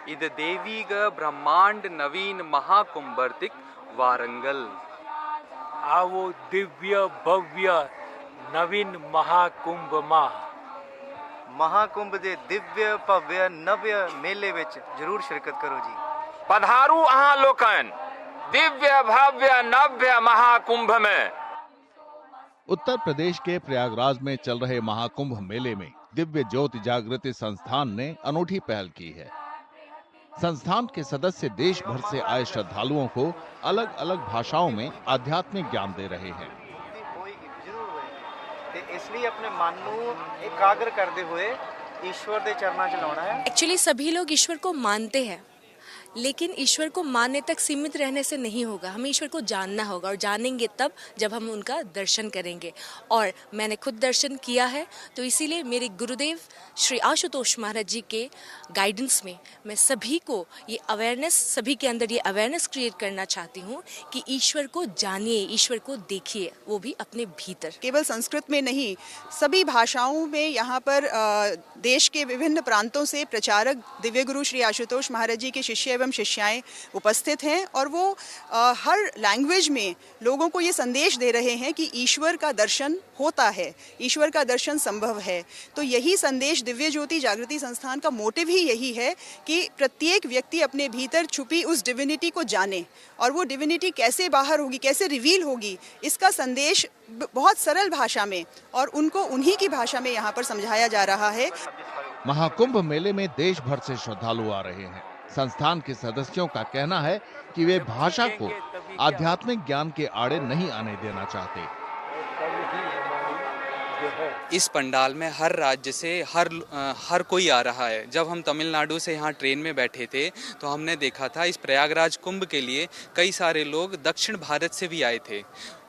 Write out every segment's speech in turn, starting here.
इद देवीग ब्रह्मांड नवीन महाकुंभर्तिक वारंगल। आवो दिव्य भव्य नवीन महाकुंभ महाकुंभ दे दिव्य भव्य नव्य मेले विच जरूर शिरकत करो जी। पधारू अहाँ लोकन दिव्य भव्य नव्य महाकुंभ में। उत्तर प्रदेश के प्रयागराज में चल रहे महाकुंभ मेले में दिव्य ज्योति जागृति संस्थान ने अनूठी पहल की है। संस्थान के सदस्य देश भर से आए श्रद्धालुओं को अलग अलग भाषाओं में आध्यात्मिक ज्ञान दे रहे हैं। इसलिए अपने मन को एकाग्र करते हुए ईश्वर के चरणों च लाना है। एक्चुअली सभी लोग ईश्वर को मानते हैं, लेकिन ईश्वर को मानने तक सीमित रहने से नहीं होगा। हमें ईश्वर को जानना होगा और जानेंगे तब जब हम उनका दर्शन करेंगे। और मैंने खुद दर्शन किया है, तो इसीलिए मेरे गुरुदेव श्री आशुतोष महाराज जी के गाइडेंस में मैं सभी को ये अवेयरनेस, सभी के अंदर ये अवेयरनेस क्रिएट करना चाहती हूँ कि ईश्वर को जानिए, ईश्वर को देखिए, वो भी अपने भीतर। केवल संस्कृत में नहीं, सभी भाषाओं में यहाँ पर देश के विभिन्न प्रांतों से प्रचारक दिव्य गुरु श्री आशुतोष महाराज जी के शिष्य एवं शिष्याएं उपस्थित हैं और वो हर लैंग्वेज में लोगों को ये संदेश दे रहे हैं कि ईश्वर का दर्शन होता है, ईश्वर का दर्शन संभव है। तो यही संदेश दिव्य ज्योति जागृति संस्थान का मोटिव ही यही है कि प्रत्येक व्यक्ति अपने भीतर छुपी उस डिविनिटी को जाने, और वो डिविनिटी कैसे बाहर होगी, कैसे रिवील होगी, इसका संदेश बहुत सरल भाषा में और उनको उन्हीं की भाषा में यहाँ पर समझाया जा रहा है। महाकुंभ मेले में देश भर से श्रद्धालु आ रहे हैं। संस्थान के सदस्यों का कहना है कि वे भाषा को आध्यात्मिक ज्ञान के आड़े नहीं आने देना चाहते। इस पंडाल में हर राज्य से हर कोई आ रहा है। जब हम तमिलनाडु से यहाँ ट्रेन में बैठे थे तो हमने देखा था इस प्रयागराज कुंभ के लिए कई सारे लोग दक्षिण भारत से भी आए थे,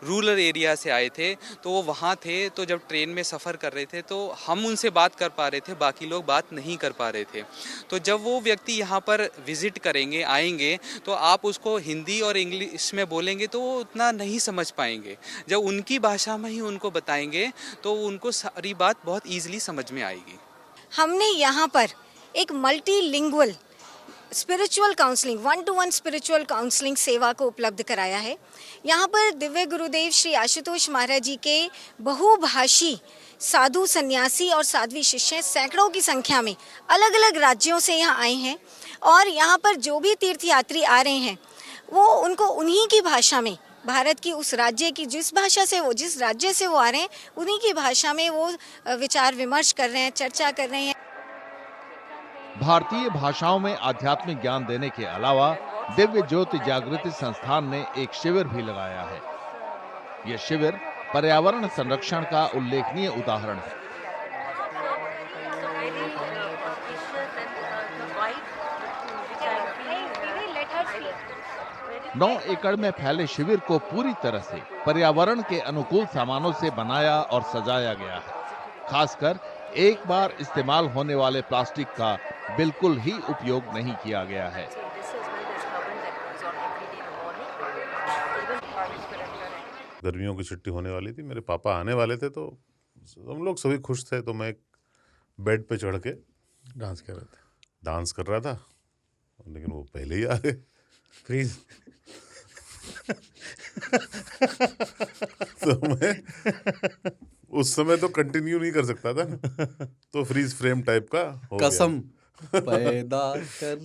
रूरल एरिया से आए थे, तो वो वहाँ थे। तो जब ट्रेन में सफ़र कर रहे थे तो हम उनसे बात कर पा रहे थे, बाकी लोग बात नहीं कर पा रहे थे। तो जब वो व्यक्ति यहाँ पर विजिट करेंगे, आएंगे, तो आप उसको हिंदी और इंग्लिश में बोलेंगे तो वो उतना नहीं समझ पाएंगे। जब उनकी भाषा में ही उनको बताएंगे तो उनको सारी बात बहुत ईजिली समझ में आएगी। हमने यहाँ पर एक multilingual spiritual counselling, 1-to-1 spiritual counselling सेवा को उपलब्ध कराया है। यहाँ पर दिव्य गुरुदेव श्री आशुतोष महाराज जी के बहुभाषी साधु सन्यासी और साध्वी शिष्य सैकड़ों की संख्या में अलग अलग राज्यों से यहाँ आए हैं, और यहाँ पर जो भी तीर्थयात्री आ रहे हैं वो उनको उन्हीं की भाषा में, भारत की उस राज्य की जिस भाषा से वो, जिस राज्य से वो आ रहे हैं, उन्हीं की भाषा में वो विचार विमर्श कर रहे हैं, चर्चा कर रहे हैं। भारतीय भाषाओं में आध्यात्मिक ज्ञान देने के अलावा दिव्य ज्योति जागृति संस्थान ने एक शिविर भी लगाया है। यह शिविर पर्यावरण संरक्षण का उल्लेखनीय उदाहरण है। नौ एकड़ में फैले शिविर को पूरी तरह से पर्यावरण के अनुकूल सामानों से बनाया और सजाया गया है। खासकर एक बार इस्तेमाल होने वाले प्लास्टिक का बिल्कुल ही उपयोग नहीं किया गया है। गर्मियों की छुट्टी होने वाली थी, मेरे पापा आने वाले थे, तो हम लोग सभी खुश थे। तो मैं एक बेड पे चढ़ के डांस कर रहा था, लेकिन वो पहले ही आ गए। फ्रीज तो मैं उस समय तो कंटिन्यू नहीं कर सकता था, तो फ्रीज फ्रेम टाइप का हो कसम गया। पैदा कर